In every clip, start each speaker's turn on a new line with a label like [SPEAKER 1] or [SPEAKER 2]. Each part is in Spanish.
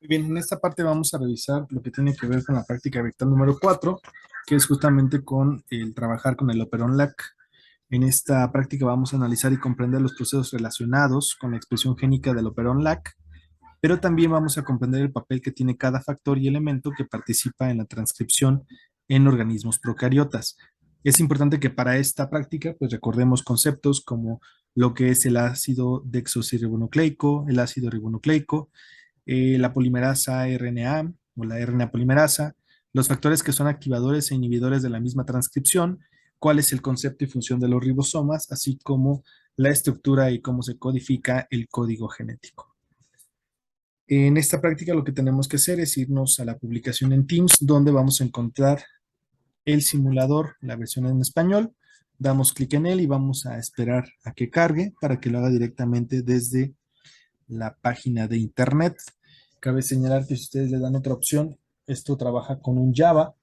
[SPEAKER 1] Muy bien, en esta parte vamos a revisar lo que tiene que ver con la práctica vector número 4, que es justamente con el trabajar con el operón LAC. En esta práctica vamos a analizar y comprender los procesos relacionados con la expresión génica del operón LAC, pero también vamos a comprender el papel que tiene cada factor y elemento que participa en la transcripción en organismos procariotas. Es importante que para esta práctica, pues recordemos conceptos como lo que es el ácido desoxirribonucleico, el ácido ribonucleico, la polimerasa RNA o la RNA polimerasa, los factores que son activadores e inhibidores de la misma transcripción, cuál es el concepto y función de los ribosomas, así como la estructura y cómo se codifica el código genético. En esta práctica lo que tenemos que hacer es irnos a la publicación en Teams, donde vamos a encontrar el simulador, la versión en español. Damos clic en él y vamos a esperar a que cargue para que lo haga directamente desde la página de internet. Cabe señalar que si ustedes le dan otra opción, esto trabaja con un Java,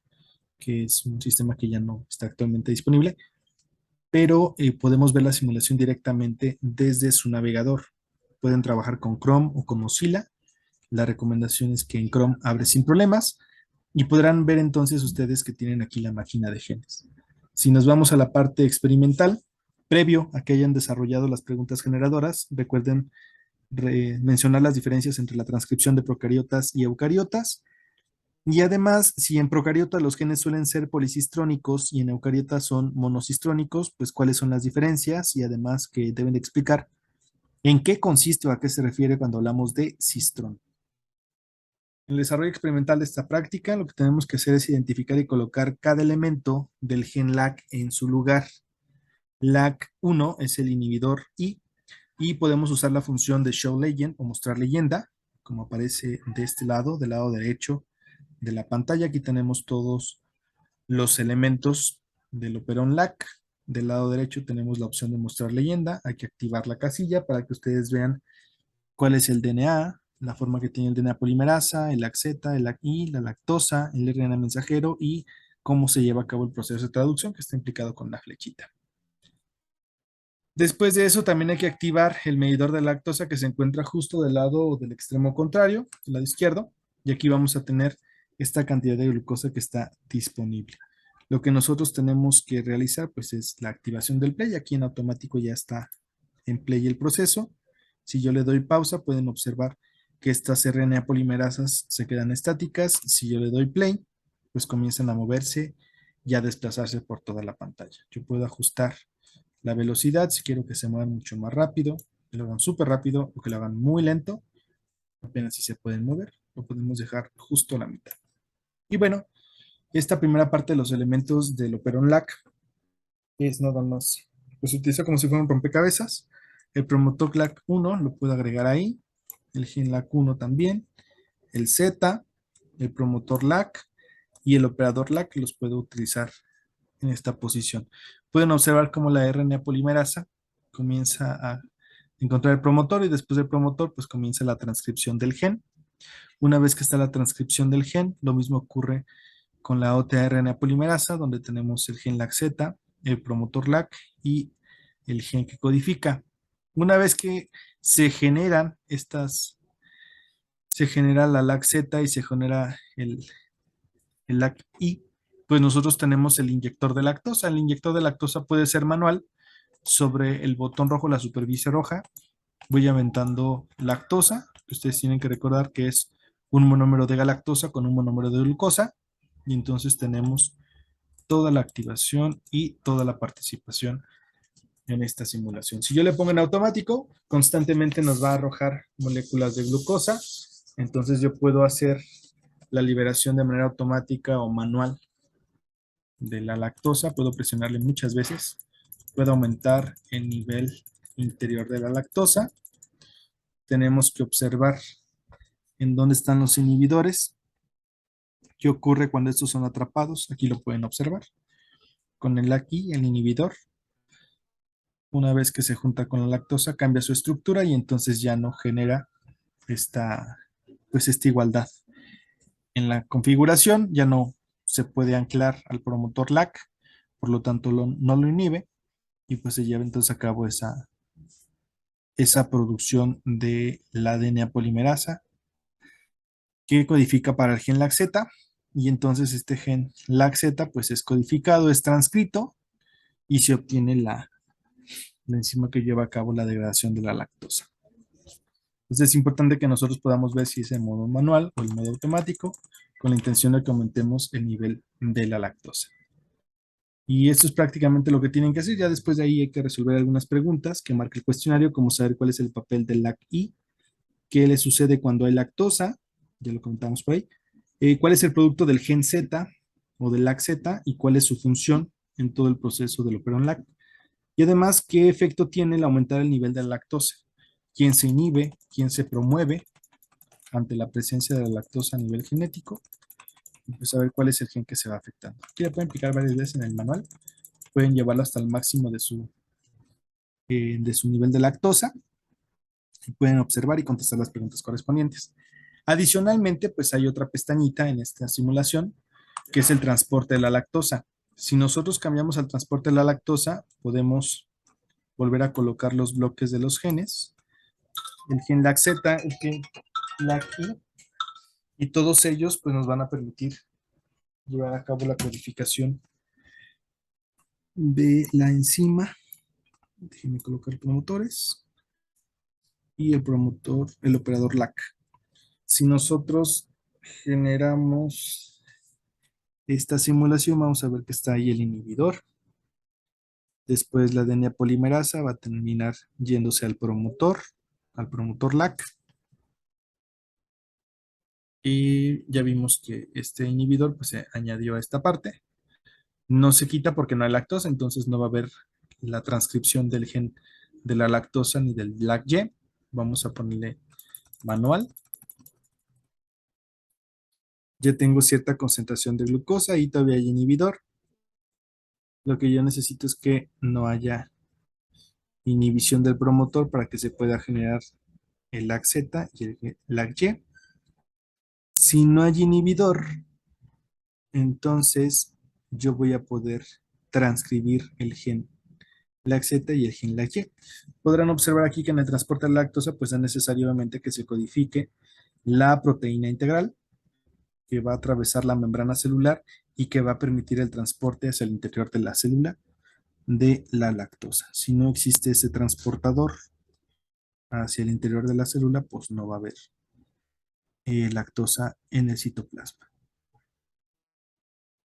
[SPEAKER 1] que es un sistema que ya no está actualmente disponible, pero podemos ver la simulación directamente desde su navegador. Pueden trabajar con Chrome o con Mozilla. La recomendación es que en Chrome abre sin problemas y podrán ver entonces ustedes que tienen aquí la máquina de genes. Si nos vamos a la parte experimental, previo a que hayan desarrollado las preguntas generadoras, recuerden mencionar las diferencias entre la transcripción de procariotas y eucariotas. Y además, si en procariotas los genes suelen ser policistrónicos y en eucariotas son monocistrónicos, pues cuáles son las diferencias y además que deben de explicar en qué consiste o a qué se refiere cuando hablamos de cistrón. En el desarrollo experimental de esta práctica, lo que tenemos que hacer es identificar y colocar cada elemento del gen LAC en su lugar. LAC1 es el inhibidor y podemos usar la función de show legend o mostrar leyenda, como aparece de este lado, del lado derecho de la pantalla. Aquí tenemos todos los elementos del operón LAC. Del lado derecho tenemos la opción de mostrar leyenda. Hay que activar la casilla para que ustedes vean cuál es el DNA, la forma que tiene el DNA polimerasa, el LAC-Z, el LAC-I, la lactosa, el RNA mensajero y cómo se lleva a cabo el proceso de traducción que está implicado con la flechita. Después de eso, también hay que activar el medidor de lactosa que se encuentra justo del lado del extremo contrario, del lado izquierdo, y aquí vamos a tener esta cantidad de glucosa que está disponible. Lo que nosotros tenemos que realizar, pues, es la activación del play. Aquí en automático ya está en play el proceso. Si yo le doy pausa, pueden observar que estas RNA polimerasas se quedan estáticas. Si yo le doy play, pues comienzan a moverse y a desplazarse por toda la pantalla. Yo puedo ajustar la velocidad, si quiero que se muevan mucho más rápido, que lo hagan súper rápido o que lo hagan muy lento, apenas si se pueden mover, lo podemos dejar justo a la mitad. Y bueno, esta primera parte de los elementos del operón LAC es nada más, pues se utiliza como si fuera un rompecabezas. El promotor LAC1 lo puedo agregar ahí, el gen LAC1 también, el Z, el promotor LAC y el operador LAC los puedo utilizar en esta posición. Pueden observar cómo la RNA polimerasa comienza a encontrar el promotor y después del promotor pues comienza la transcripción del gen. Una vez que está la transcripción del gen, lo mismo ocurre con la otra RNA polimerasa donde tenemos el gen LAC-Z, el promotor LAC y el gen que codifica. Una vez que se generan estas, se genera la LAC-Z y se genera el LAC-I, pues nosotros tenemos el inyector de lactosa. El inyector de lactosa puede ser manual. Sobre el botón rojo, la superficie roja, voy aventando lactosa, que ustedes tienen que recordar que es un monómero de galactosa con un monómero de glucosa, y entonces tenemos toda la activación y toda la participación en esta simulación. Si yo le pongo en automático, constantemente nos va a arrojar moléculas de glucosa, entonces yo puedo hacer la liberación de manera automática o manual de la lactosa, puedo presionarle muchas veces, puedo aumentar el nivel interior de la lactosa. Tenemos que observar en dónde están los inhibidores, qué ocurre cuando estos son atrapados, aquí lo pueden observar, con el aquí, el inhibidor, una vez que se junta con la lactosa cambia su estructura y entonces ya no genera esta, pues esta igualdad. En la configuración ya no se puede anclar al promotor LAC, por lo tanto no lo inhibe y pues se lleva entonces a cabo esa producción de la DNA polimerasa que codifica para el gen LAC-Z, y entonces este gen LAC-Z pues es codificado, es transcrito y se obtiene la enzima que lleva a cabo la degradación de la lactosa. Entonces es importante que nosotros podamos ver si es en modo manual o en modo automático, con la intención de que aumentemos el nivel de la lactosa. Y esto es prácticamente lo que tienen que hacer. Ya después de ahí hay que resolver algunas preguntas que marca el cuestionario, como saber cuál es el papel del LAC-I, qué le sucede cuando hay lactosa, ya lo comentamos por ahí, cuál es el producto del gen Z o del LAC-Z y cuál es su función en todo el proceso del operón LAC. Y además, qué efecto tiene el aumentar el nivel de la lactosa, quién se inhibe, quién se promueve ante la presencia de la lactosa a nivel genético, y pues saber cuál es el gen que se va afectando. Aquí ya pueden picar varias veces en el manual, pueden llevarlo hasta el máximo de su nivel de lactosa, y pueden observar y contestar las preguntas correspondientes. Adicionalmente, pues hay otra pestañita en esta simulación, que es el transporte de la lactosa. Si nosotros cambiamos al transporte de la lactosa, podemos volver a colocar los bloques de los genes, el gen LAC-Z, el gen LAC-I, y todos ellos pues nos van a permitir llevar a cabo la codificación de la enzima. Déjenme colocar promotores y el promotor, el operador LAC. Si nosotros generamos esta simulación, vamos a ver que está ahí el inhibidor. Después la DNA polimerasa va a terminar yéndose al promotor LAC. Y ya vimos que este inhibidor pues se añadió a esta parte. No se quita porque no hay lactosa, entonces no va a haber la transcripción del gen de la lactosa ni del LAC-Y. Vamos a ponerle manual. Ya tengo cierta concentración de glucosa y todavía hay inhibidor. Lo que yo necesito es que no haya inhibición del promotor para que se pueda generar el LAC-Z y el LAC-Y. Si no hay inhibidor, entonces yo voy a poder transcribir el gen LAC-Z y el gen LAC-Y. Podrán observar aquí que en el transporte de lactosa pues es necesariamente que se codifique la proteína integral que va a atravesar la membrana celular y que va a permitir el transporte hacia el interior de la célula de la lactosa. Si no existe ese transportador hacia el interior de la célula, pues no va a haber lactosa en el citoplasma.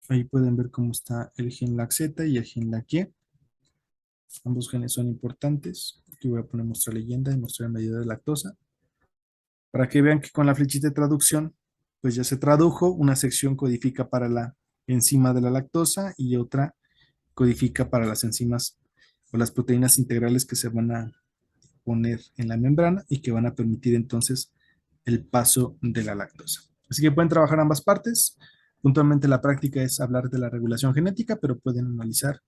[SPEAKER 1] Ahí pueden ver cómo está el gen LAC-Z y el gen LAC-Y. Ambos genes son importantes. Aquí voy a poner nuestra leyenda y mostrar medida de lactosa, para que vean que con la flechita de traducción, pues ya se tradujo. Una sección codifica para la enzima de la lactosa y otra codifica para las enzimas o las proteínas integrales que se van a poner en la membrana y que van a permitir entonces el paso de la lactosa. Así que pueden trabajar ambas partes. Puntualmente la práctica es hablar de la regulación genética, pero pueden analizar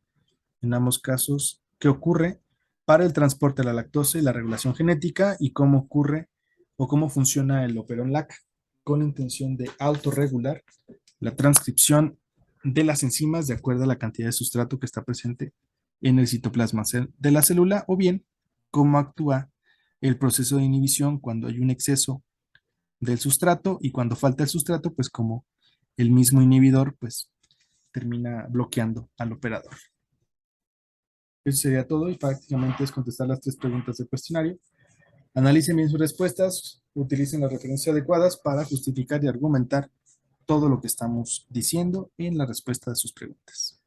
[SPEAKER 1] en ambos casos qué ocurre para el transporte de la lactosa y la regulación genética y cómo ocurre o cómo funciona el operón LAC con intención de autorregular la transcripción de las enzimas de acuerdo a la cantidad de sustrato que está presente en el citoplasma de la célula, o bien cómo actúa el proceso de inhibición cuando hay un exceso del sustrato, y cuando falta el sustrato, pues como el mismo inhibidor pues termina bloqueando al operador. Eso sería todo y prácticamente es contestar las 3 preguntas del cuestionario. Analicen bien sus respuestas, utilicen las referencias adecuadas para justificar y argumentar todo lo que estamos diciendo en la respuesta de sus preguntas.